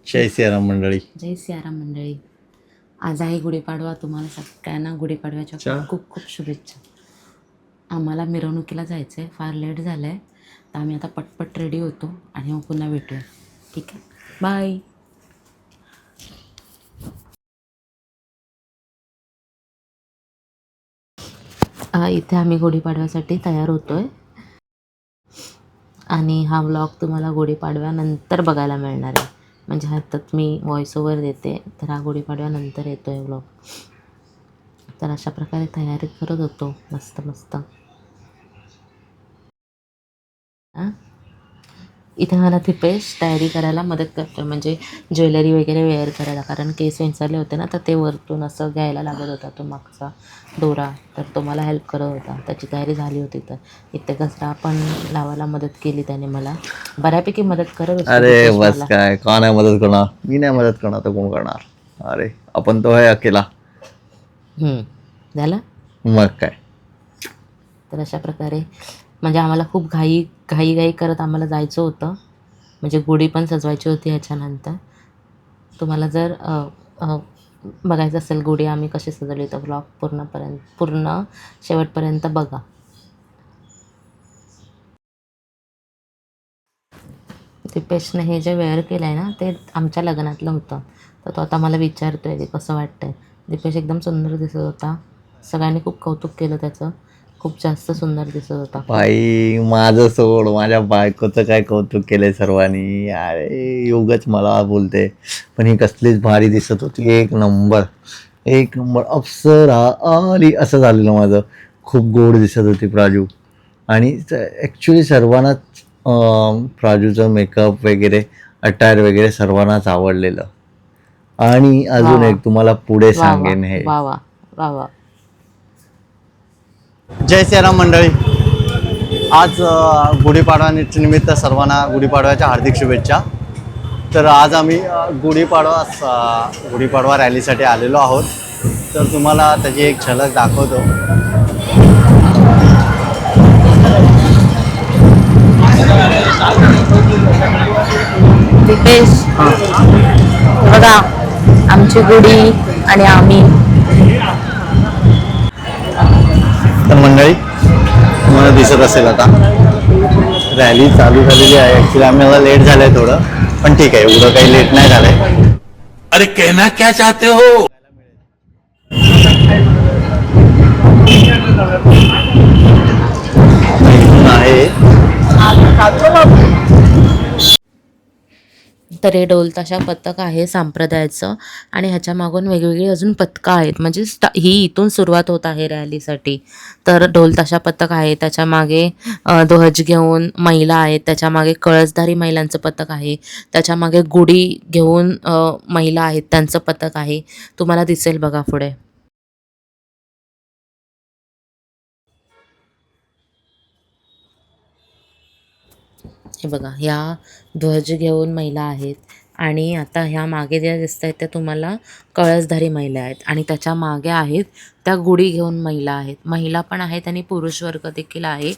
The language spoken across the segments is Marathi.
जय सियाराम मंडळी. जय सियाराम मंडळी. आज आहे गुढीपाडवा. तुम्हाला सगळ्यांना गुढीपाडव्याच्या अच्छा. खूप खूप खूप शुभेच्छा. आम्हाला मिरवणुकीला जायचं आहे, फार लेट झालं आहे, तर आम्ही आता पटपट रेडी होतो आणि मग पुन्हा भेटूया. ठीक आहे, बाय. इथे आम्ही गुढीपाडव्यासाठी तयार होतो आहे आणि हा व्लॉग तुम्हाला गुढीपाडव्यानंतर बघायला मिळणार आहे. म्हणजे हातात मी व्हॉइस ओव्हर देते, तर हा गुढीपाडव्यानंतर येतो आहे व्लॉग. तर अशा प्रकारे तयारी करत होतो मस्त मस्त. हां, इथे मला दीपेश तयारी करायला मदत करतो, म्हणजे ज्वेलरी वगैरे वेअर करायला, कारण केस विंचरले होते ना, तर ते वरतून असं घ्यायला लागत होता तो मागचा दोरा, तर तो मला हेल्प करत होता. त्याची तयारी झाली होती, तर इथे गजरा पण लावायला मदत केली त्याने मला. बऱ्यापैकी मदत करत असतो अरे दीपेश बस मला. काय, कोण आहे मदत करणार? मी नाही मदत करणार तर कोण करणार? अरे आपण तो आहे अकेला. झालं. मग काय. तर अशा प्रकारे म्हणजे आम्हाला खूप घाई करत आम्हाला जायचं होतं, म्हणजे गुढी पण सजवायची होती ह्याच्यानंतर. तुम्हाला जर बघायचं असेल गुढी आम्ही कशी सजवली, तर ब्लॉग पूर्ण शेवटपर्यंत बघा. दीपेशने हे जे वेअर केलं आहे ना, ते आमच्या लग्नातलं होतं, तर तो आता मला विचारतो आहे की कसं वाटतं आहे. दीपेश एकदम सुंदर दिसत होता, सगळ्यांनी खूप कौतुक केलं त्याचं, खूप जास्त सुंदर दिसत होता. बाई माझं सोड, माझ्या बायकोचं काय कौतुक केलंय सर्वांनी. अरे योगच मला बोलते, पण ही कसलीच भारी दिसत होती. एक नंबर, एक नंबर अप्सरा आली असं झालेलं माझं. खूप गोड दिसत होती प्राजू. आणि ॲक्च्युली सर्वांनाच प्राजूचं मेकअप वगैरे, अटायर वगैरे सर्वांनाच आवडलेलं. आणि वा अजून वा एक तुम्हाला पुढे वा वा सांगेन हे. वा वा वा वा. जय श्रीराम मंडळी. आज गुढीपाडव्यानिमित्त सर्वांना गुढीपाडव्याच्या हार्दिक शुभेच्छा. तर आज आम्ही गुढीपाडवा रॅलीसाठी आलेलो आहोत. तर तुम्हाला त्याची एक झलक दाखवतो. दीपेश, बघा आमची गुढी आणि आम्ही. तर मंडळी तुम्हाला दिसत असेल आता रॅली चालू झालेली आहे. ॲक्च्युली आम्हाला लेट झालं आहे थोडं, पण ठीक आहे, एवढं काही लेट नाही झालं आहे. अरे कहना क्या चाहते हो? आहे. तर हे ढोल ताशा पथक आहे संप्रदायाचं, आणि ह्याच्या मागून वेगवेगळी अजून पथकं आहेत, म्हणजे ही इथून सुरुवात होत आहे रॅलीसाठी. तर ढोल ताशा पथक आहे, त्याच्या मागे ध्वज घेऊन महिला आहेत, त्याच्या मागे कळसधारी महिलांचं पथक आहे, त्याच्या मागे गुढी घेऊन महिला आहेत त्यांचं पथक आहे. तुम्हाला दिसेल बघा पुढे. हे बघा, ह्या ध्वज घेऊन महिला आहेत, आणि आता ह्या मागे ज्या दिसत आहेत त्या तुम्हाला कळसधारी महिला आहेत, आणि त्याच्या मागे आहेत त्या गुढी घेऊन महिला आहेत. महिला पण आहेत आणि पुरुष वर्ग देखील आहे.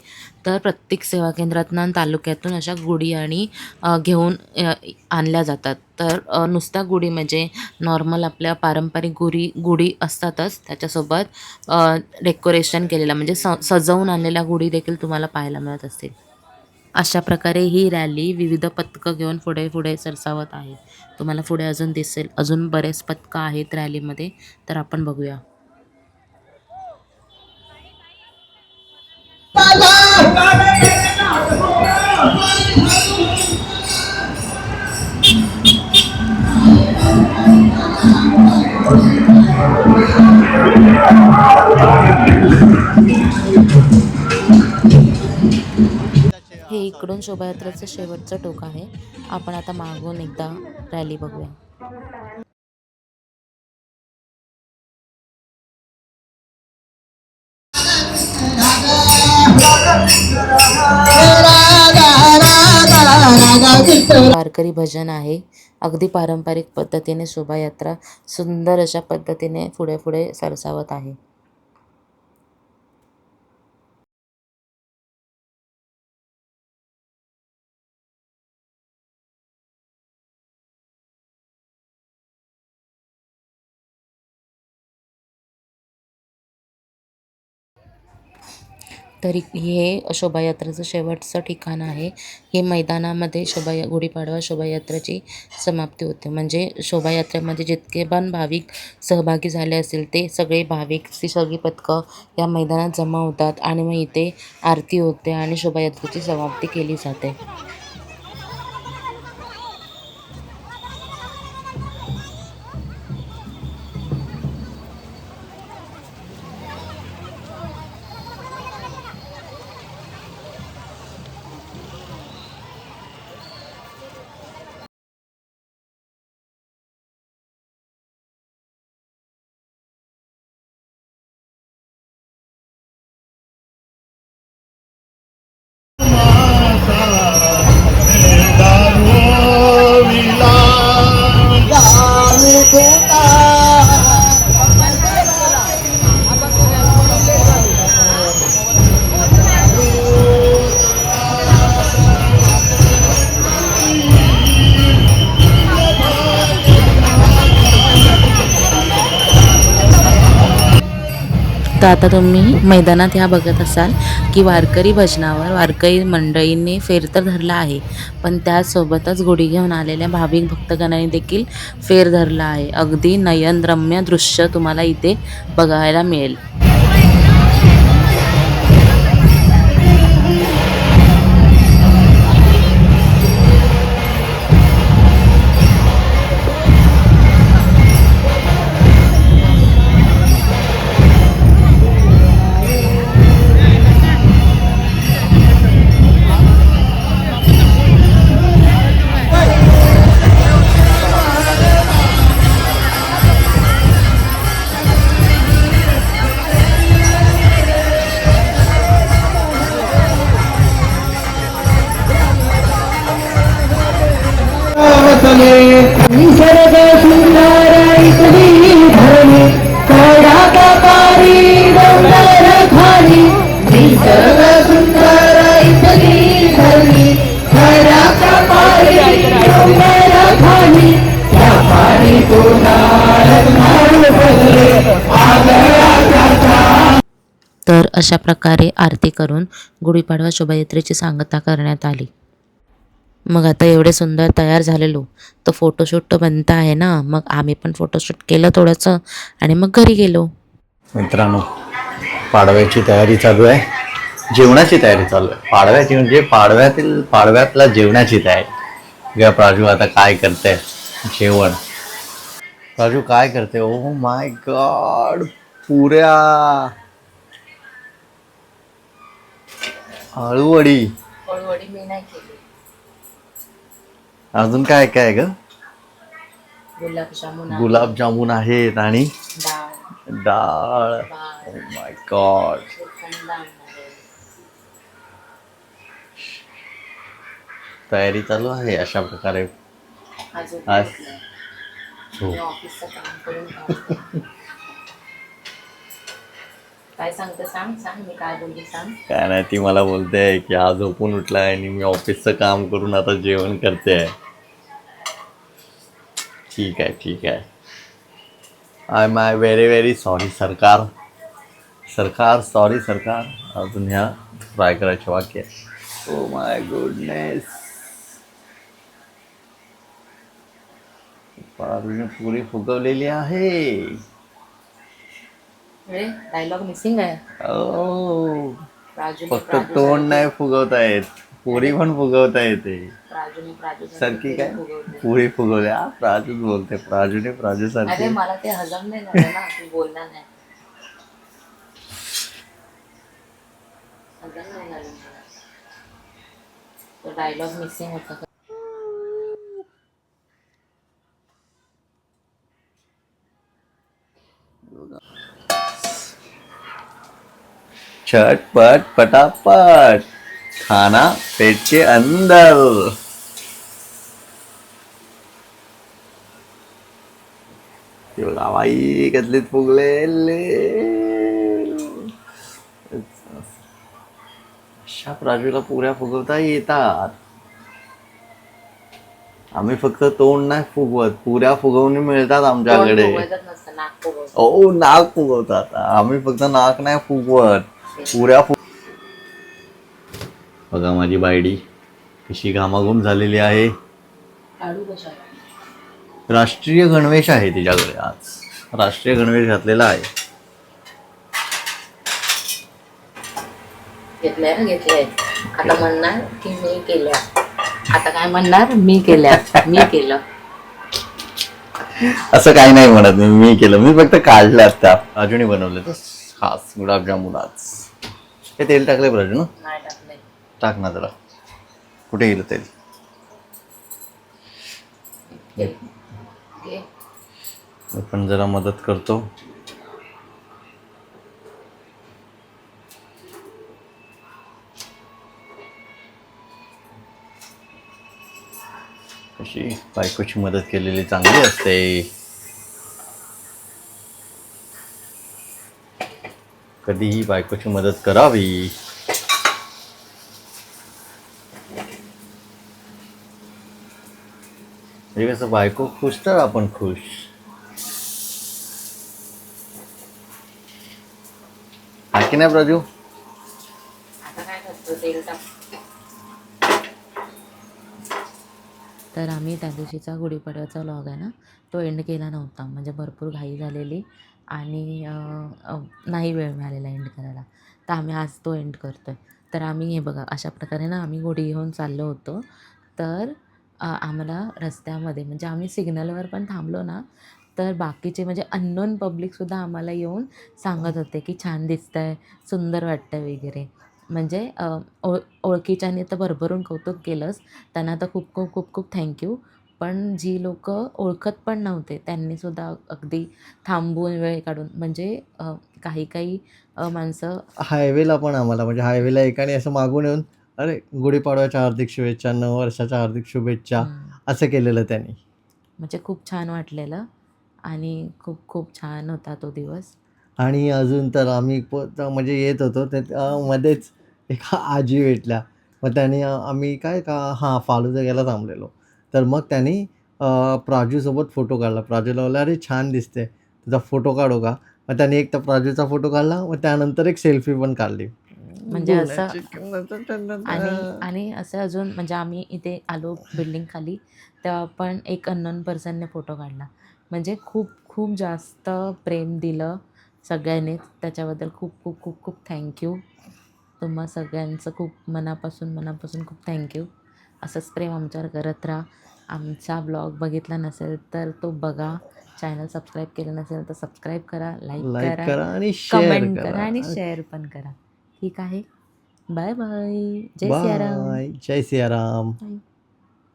तर प्रत्येक सेवा केंद्रातून आणि तालुक्यातून अशा गुढी आणि घेऊन आणल्या जातात. तर नुसत्या गुढी म्हणजे नॉर्मल आपल्या पारंपरिक गुढी असतातच, त्याच्यासोबत डेकोरेशन केलेलं म्हणजे सजवून आणलेल्या गुढी देखील तुम्हाला पाहायला मिळत असतील. अशा प्रकारे ही रॅली विविध पथकं घेऊन पुढे पुढे सरसावत आहे. तुम्हाला पुढे अजून दिसेल, अजून बरेच पथकं आहेत रॅलीमध्ये, तर आपण बघूया. हे इकडून शोभायात्रेचं शेवटचं टोक आहे. आपण आता मागून एकदा रॅली बघूया. वारकरी भजन आहे. अगदी पारंपरिक पद्धतीने शोभायात्रा सुंदर अशा पद्धतीने पुढे पुढे सरसावत आहे. तरी हे शोभायात्रेचं शेवटचं ठिकाण आहे. हे मैदानामध्ये गुढीपाडवा शोभायात्रेची समाप्ती होते. म्हणजे शोभायात्रेमध्ये जितके पण भाविक सहभागी झाले असतील ते सगळे भाविक, ती सगळी पथकं या मैदानात जमा होतात आणि मग इथे आरती होते आणि शोभायात्रेची समाप्ती केली जाते. तर आता तुम्ही मैदानात ह्या बघत असाल की वारकरी भजनावर वारकरी मंडळींनी फेर तर धरला आहे, पण त्यासोबतच गुढी घेऊन आलेल्या भाविक भक्तगणांनी देखील फेर धरला आहे. अगदी नयनरम्य दृश्य तुम्हाला इथे बघायला मिळेल. निसर्ग सुंदर इथली धरणी कडाका पारी डोंगर खाली निसर्ग सुंदर इथली धरणी कडाका पारी डोंगर खाली त्या पाणी तर अशा प्रकारे आरती करून गुढीपाडवा शोभायात्रेची सांगता करण्यात आली. मग आता एवढे सुंदर तयार झालेलो तर फोटोशूट तर बनता आहे ना, मग आम्ही पण फोटोशूट केलं थोडंसं आणि मग घरी गेलो. मित्रांनो, पाडव्याची तयारी चालू आहे, जेवणाची तयारी चालू आहे. पाडव्याची म्हणजे पाडव्यातला जेवणाची तयारी. ग प्राजू आता काय करते? जेवण. प्राजू काय करते? ओ माय गॉड, पुऱ्या, आळूवडी. मी नाही केली. अजून काय काय ग? गुलाबजामुन, गुलाबजामुन आहेत आणि डाळ, डाळ. Oh my God. तयारी चालू आहे अशा प्रकारे. आज हो. काय सांगते सांग मी काय बोलली सांग. काय नाही, ती मला बोलते की आज झोपून उठलाय आणि मी ऑफिसचं काम करून आता जेवण करते. ठीक आहे. I am very very sorry सरकार. सॉरी सरकार. अजून ह्या फ्राय करायचे वाक्य. Oh my goodness. पुरी फुगवलेली आहे. डायलॉग मिसिंग आहे. ओ, फक्त तोंड नाही फुगवता येत, पुरी पण फुगवता येते. सारखी काय पुरी फुगवल्या. प्राजूच बोलते, प्राजू सारखी. मला ते हजम नाही झालं ना, तू बोलणार नाही. हजम नाही झालं तो डायलॉग मिसिंग होता. झटपट पटापट खाना पेट के अंदर. ते बघा बाई कसलीच फुगलेले. अशा प्राजूला पुऱ्या फुगवता येतात. आम्ही फक्त तोंड नाही फुगवत, पुऱ्या फुगवणी मिळतात आमच्याकडे. ओ, नाक फुगवतात. आम्ही फक्त नाक नाही फुगवत, पुऱ्या बघा माझी बायडी कशी घामाघूम झालेली आहे. राष्ट्रीय गणवेश आहे तिच्याकडे आज. राष्ट्रीय गणवेश घातलेला आहे. घेतलंय आता म्हणणार की मी केल्या. आता काय म्हणणार, मी केल्या, मी केलं. असं काही नाही म्हणत मी केलं, मी फक्त काढलं त्या राजूने बनवलं तर खास गुलाबजामुन आज. हे तेल टाकले राजू ना? नाही टाकलंय. टाक ना जरा. कुठे गेलं तेल? मी पण जरा मदत करतो. कशी बायकोची मदत केलेली चांगली असते. कधीही बायकोची मदत करावी. म्हणजे कसं बायको खुश तर आपण खुश. हा की नाही राजू? आता काय करतो, तेल टाक. तर आम्ही त्या दिवशीचा गुढीपाडव्याचा व्लॉग आहे ना, तो एंड केला नव्हता. म्हणजे भरपूर घाई झालेली आणि नाही वेळ मिळालेला एंड करायला. तर आम्ही आज तो एंड करतो आहे. तर आम्ही हे बघा अशा प्रकारे ना आम्ही गुढी घेऊन चाललो होतो. तर आम्हाला रस्त्यामध्ये म्हणजे आम्ही सिग्नलवर पण थांबलो ना, तर बाकीचे म्हणजे अननोन पब्लिकसुद्धा आम्हाला येऊन सांगत होते की छान दिसतंय, सुंदर वाटतं वगैरे. म्हणजे ओळखीच्याने तर भरभरून कौतुक केलंच. त्यांना तर खूप खूप खूप खूप थँक्यू. पण जी लोकं ओळखत पण नव्हते त्यांनीसुद्धा अगदी थांबून वेळ काढून म्हणजे काही काही माणसं हायवेला पण आम्हाला म्हणजे हायवेला एकाने असं मागून येऊन अरे गुढीपाडव्याच्या हार्दिक शुभेच्छा, नववर्षाच्या हार्दिक शुभेच्छा असं केलेलं त्यांनी. म्हणजे खूप छान वाटलेलं आणि खूप खूप छान होता तो दिवस. आणि अजून तर आम्ही म्हणजे येत होतो मध्येच एका आजी भेटल्या. मग त्याने आम्ही काय का हां फालुदा घ्यायला थांबलेलो. तर मग त्यांनी प्राजूसोबत फोटो काढला. प्राजूला बोलला अरे छान दिसते, तुझा फोटो काढू का? मग त्याने एक तर प्राजूचा फोटो काढला, मग त्यानंतर एक सेल्फी पण काढली. म्हणजे असं आणि असं अजून म्हणजे आम्ही इथे आलो बिल्डिंग खाली, तेव्हा पण एक अननोन पर्सनने फोटो काढला. म्हणजे खूप खूप जास्त प्रेम दिलं सगळ्यांनीच. त्याच्याबद्दल खूप खूप खूप खूप थँक्यू. तुम्हा सगळ्यांचं खूप मनापासून खूप थँक्यू. असंच प्रेम आमच्यावर करत राहा. आमचा ब्लॉग बघितला नसेल तर तो बघा. चॅनल सबस्क्राईब केलं नसेल तर सबस्क्राईब करा, लाईक लाईक करा, करा आणि शेअर कमेंट करा करा. आणि शेअर पण करा. ठीक आहे. Bye bye. जय सियाराम. बाय. जय सियाराम. बाय.